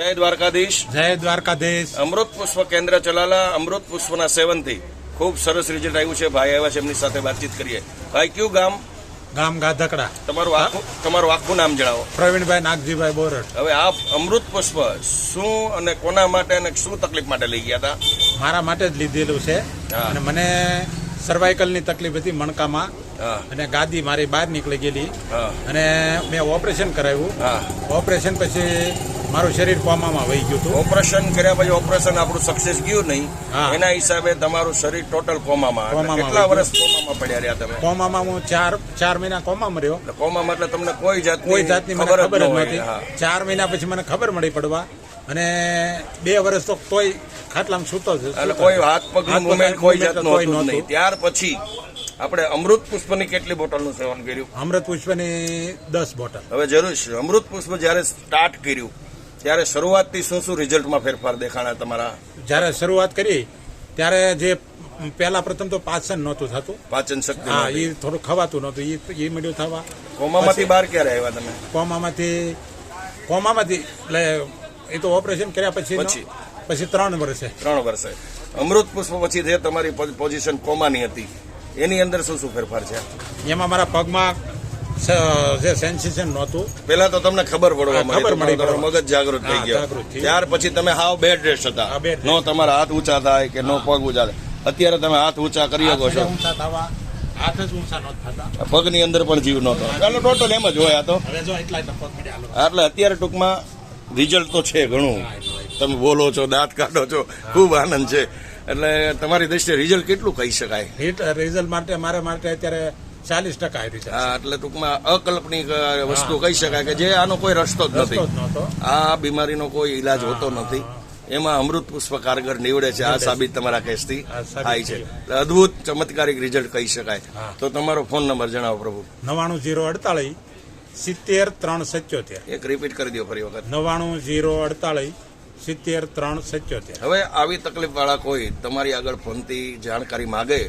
જય દ્વારકાધીશ. જય દ્વારકાધીશ. અમૃત પુષ્પ કેન્દ્ર ચલાલા અમૃત પુષ્પના સેવનથી ખૂબ સરસ રિઝલ્ટ આવ્યું છે. ભાઈ આવ્યા છે, એમની સાથે વાતચીત કરીએ. ભાઈ, કયું ગામ? ગામ ગાધકડા. તમારું આખું નામ જણાવો. પ્રવીણભાઈ નાગજીભાઈ બોરડ. હવે આપ અમૃત પુષ્પ શું અને કોના માટે અને શું તકલીફ માટે લઈ ગયા હતા? મારા માટે જ લીધેલું છે. હા. અને મને સર્વાઇકલની તકલીફ હતી મણકામાં, હા. અને ગાદી મારી બહાર નીકળી ગયેલી, હા. અને મેં ઓપરેશન કરાવ્યું. હા. ઓપરેશન પછી મારું શરીર કોમામાં વહી ગયું હતું. ઓપરેશન કર્યા પછી ઓપરેશન આપણું સક્સેસ ગયું નહીં, હા. એના હિસાબે તમારું શરીર ટોટલ કોમામાં. કોમામાં કેટલા વહી વર્ષ કોમામાં પડ્યા રહ્યા તમે? કોમામાં હું ચાર મહિના કોમામાં રહ્યો. કોમામાં એટલે તમને કોઈ કોઈ જાતની મને ખબર ખબર જ જ ન નહોતી. હોય. 4 મહિના પછી મને ખબર મળી પડવા, અને 2 વર્ષ તો તોય ખાટલામાં સૂતો જ. એટલે કોઈ હાથ પગનું મુવમેન્ટ કોઈ જાતનું કોઈ હતું જ નહોતું. નહીં. ત્યાર પછી આપણે અમૃત પુષ્પની કેટલી બોટલનું સેવન કર્યું? અમૃત પુષ્પની 10 બોટલ. હવે જરૂર છે. અમૃત પુષ્પ જ્યારે સ્ટાર્ટ કર્યું ત્યારે શરૂઆતથી શું શું રિઝલ્ટમાં ફેરફાર દેખાણા તમારા? જ્યારે શરૂઆત કરી ત્યારે જે પહેલા પ્રથમ તો પાચન નહોતું થતું. પાચન શક્તિ હા, નહોતી. એ થોડું ખવાતું નહોતું. એ મળ્યું થવા. કોમામાંથી બહાર ક્યારે આવ્યા તમે? કોમામાંથી એટલે એ તો ઓપરેશન કર્યા પછી 3 વર્ષે. 3 વર્ષે. અમૃત પુષ્પ પછી જે તમારી પોઝિશન કોમાની હતી એની અંદર શું શું ફેરફાર છે? એમાં મારા પગમાં જે સેન્સેશન નહોતું. પેલા તો તમને ખબર પડવા ખબર મળી. તમારું મગજ જાગૃત થઈ હા, ગયો. જાગૃત થયું. ત્યાર પછી તમે હાવ બેડ રેસ્ટ હતા. હા, bed rest. નો તમારા હાથ ઊંચા થાય કે નો પગ ઊંચા થાય. અત્યારે તમે હાથ ઊંચા કરી શકો છો. ઊંચા થવા, હાથ જ ઊંચા નહોતા થતા. પગની અંદર પણ જીવ નહોતો. ચાલો ટોટલ એમ જ હોય. આ તો હવે જો એટલા પગ મળ્યા. હાલો. એટલે અત્યારે ટૂંકમાં રિઝલ્ટ તો છે ઘણું. તમે બોલો છો, દાંત કાઢો છો, ખૂબ આનંદ છે. એટલે તમારી દ્રષ્ટિએ રિઝલ્ટ કેટલું કહી શકાય? રિઝલ્ટ માટે મારા માટે અત્યારે 40% આવી છે. હા, એટલે ટૂંકમાં અકલ્પનિક વસ્તુ કહી શકાય કે જે આનો કોઈ રસ્તો જ રસ્તો જ નથી. નહોતો. આ બીમારીનો કોઈ ઈલાજ હોતો નથી. એમાં અમૃત પુષ્પ કારગર નીવડે છે. આ સાબિત તમારા કેસથી આ સાબિત થાય છે. થયું. એટલે અદ્ભુત ચમત્કારિક રિઝલ્ટ કહી શકાય. હા. તો તમારો ફોન નંબર જણાવો પ્રભુ. 99 048 70 377. એક રિપીટ કરી દો ફરી વખત. 99 048 70 377. હવે આવી તકલીફ વાળા કોઈ તમારી આગળ ફોનથી જાણકારી માગે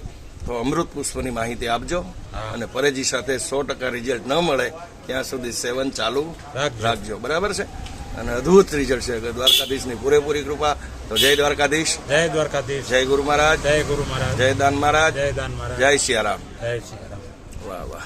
તો અમૃત પુષ્પની માહિતી આપજો. હા. અને પરેજી સાથે 100% રિઝલ્ટ ન મળે ત્યાં સુધી સેવન ચાલુ રાખજો. બરાબર છે? અને અદ્ભુત રિઝલ્ટ છે. દ્વારકાધીશની પૂરેપૂરી કૃપા. તો જય દ્વારકાધીશ. જય દ્વારકાધીશ. જય ગુરુ મહારાજ. જય ગુરુ મહારાજ. જય દાન મહારાજ. જય દાન મહારાજ. જય સિયારામ. જય શ્રી રામ. વાહ વાહ.